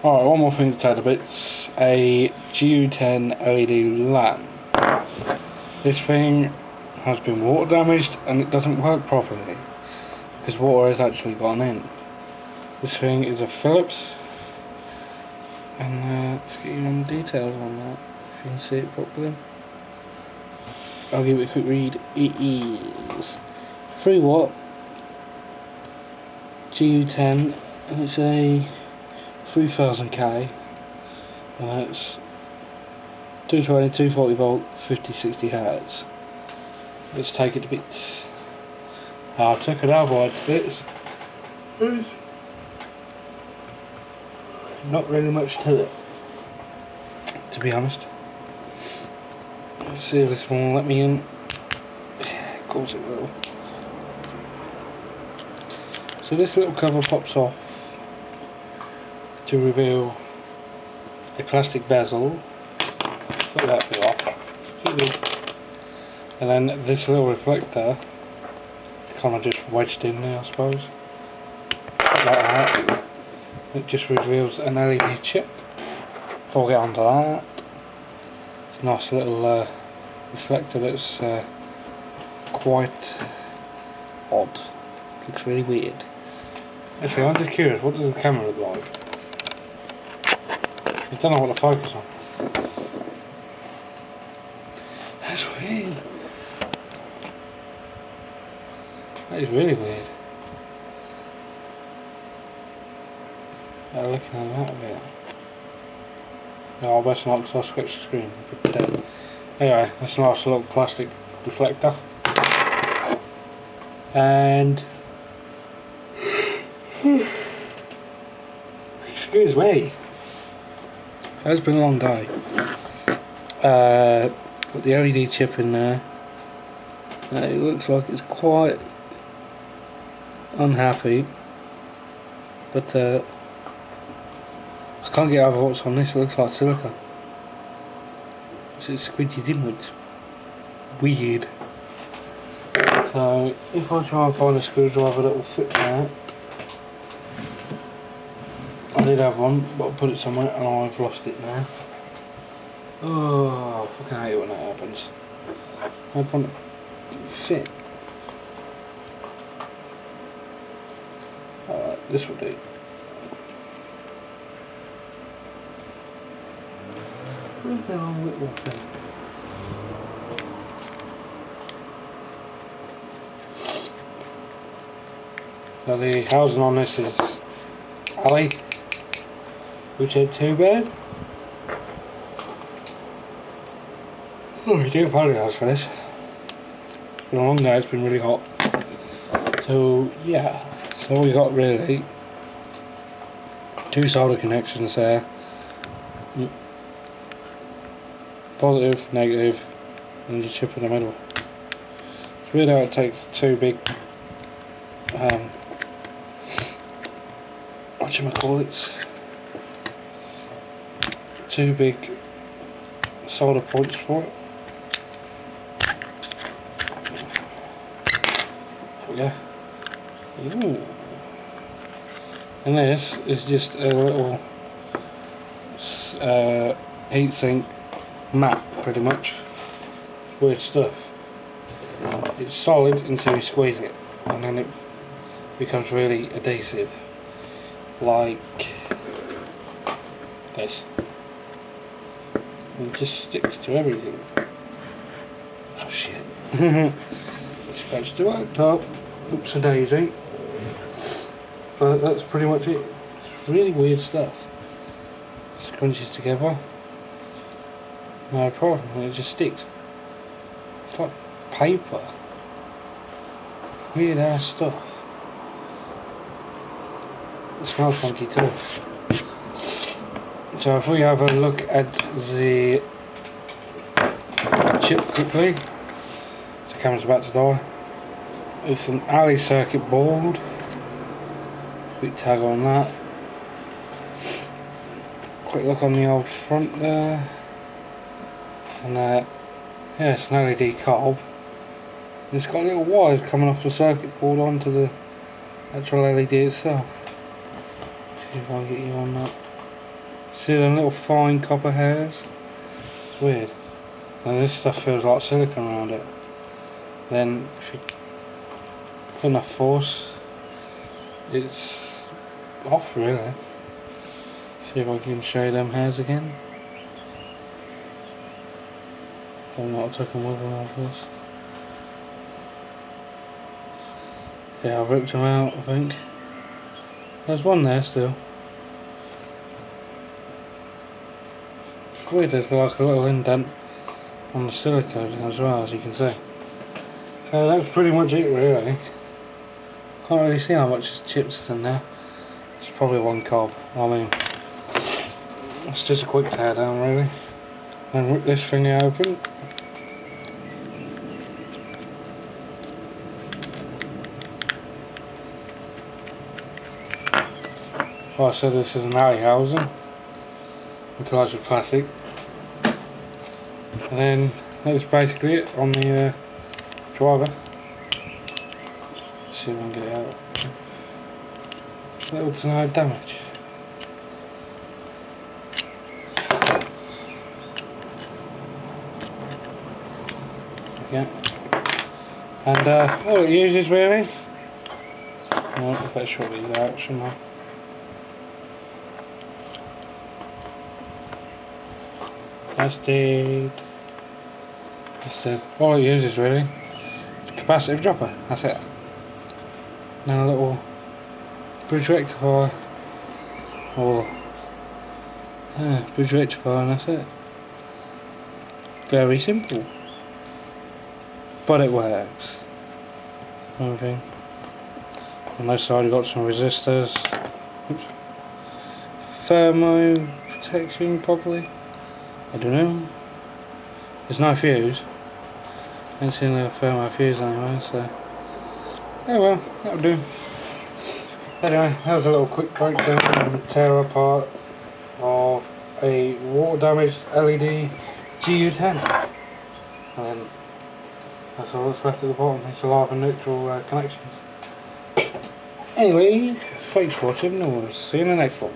Alright, one more thing to tell the bits. A GU10 LED lamp. This thing has been water damaged and it doesn't work properly because water has actually gone in. This thing is a Philips, and let's get you on the details on that if you can see it properly. I'll give it a quick read. It is 3 watt GU10 and it's a 3000K, and it's 220, 240 volt, 50, 60 hertz. Let's take it to bits. I took it out to bits. There's not really much to it, to be honest. Let's see if this one will let me in. Yeah, of course it will. So this little cover pops off to reveal a plastic bezel. Put that bit off. And then this little reflector kind of just wedged in there, I suppose. Like that. It just reveals an LED chip. Before we get onto that, it's a nice little reflector that's quite odd. Looks really weird. Actually, I'm just curious, what does the camera look like? I don't know what to focus on. That's weird. That is really weird. Looking at that a bit. No, I best not, because I'll scratch the screen. But, anyway, that's a nice little plastic reflector. And excuse me. It has been a long day. Got the LED chip in there. It looks like it's quite unhappy, but I can't get over what's on this. It looks like silica. It's squidgy inwards. Weird. So if I try and find a screwdriver that will fit that. I did have one, but I put it somewhere and I've lost it now. Oh, I fucking hate it when that happens. I want it to fit. Alright, this will do. Where's the wrong little thing? So the housing on this is L.E.D GU10. Oh, I do apologise for this. It's been a long day, it's been really hot. So yeah, so we got really 2 solder connections there. Positive, negative, and the chip in the middle. It's weird how it takes 2 big whatchamacallits, 2 big solder points for it. There we go. Ooh. And this is just a little heatsink mat, pretty much. Weird stuff. It's solid until you squeeze it, and then it becomes really adhesive, like this. It just sticks to everything. Oh shit. Scratch the worktop. Oops a daisy. But that's pretty much it. It's really weird stuff. Scrunches together. No problem, it just sticks. It's like paper. Weird ass stuff. It smells funky too. So if we have a look at the chip quickly, the camera's about to die. It's an alley circuit board. Quick tag on that. Quick look on the old front there. And yeah, it's an LED cob. And it's got little wires coming off the circuit board onto the actual LED itself. See if I can get you on that. See the little fine copper hairs? It's weird. And this stuff feels like silicone around it. Then if you put enough force, it's off really. See if I can show you them hairs again. Don't know what I took them with me for this. Yeah, I've ripped them out, I think. There's one there still. It's weird, there's like a little indent on the silicone as well, as you can see. So that's pretty much it really. Can't really see how much is chipped in there. It's probably one cob. I mean, it's just a quick tear down really. And rip this thingy open. Like I said, this is an alley housing, enclosed with plastic. And then that's basically it on the driver. Let's see if I can get it out. Little to no damage. Okay. And all it uses really. Oh, I better short these out, shouldn't I? Plastic. That's it. All it uses really. It's a capacitive dropper. That's it. And then a little bridge rectifier, or bridge rectifier, and that's it. Very simple, but it works. Okay. On this side you've got some resistors. Oops. Thermo protection probably. I don't know. There's no fuse. I haven't seen a thermo fuse anyway, so oh well, that'll do. Anyway, that was a little quick breakdown and the tear apart of a water damaged L.E.D GU10. And then that's all that's left at the bottom. It's alive and neutral connections. Anyway, thanks for watching and we'll see you in the next one.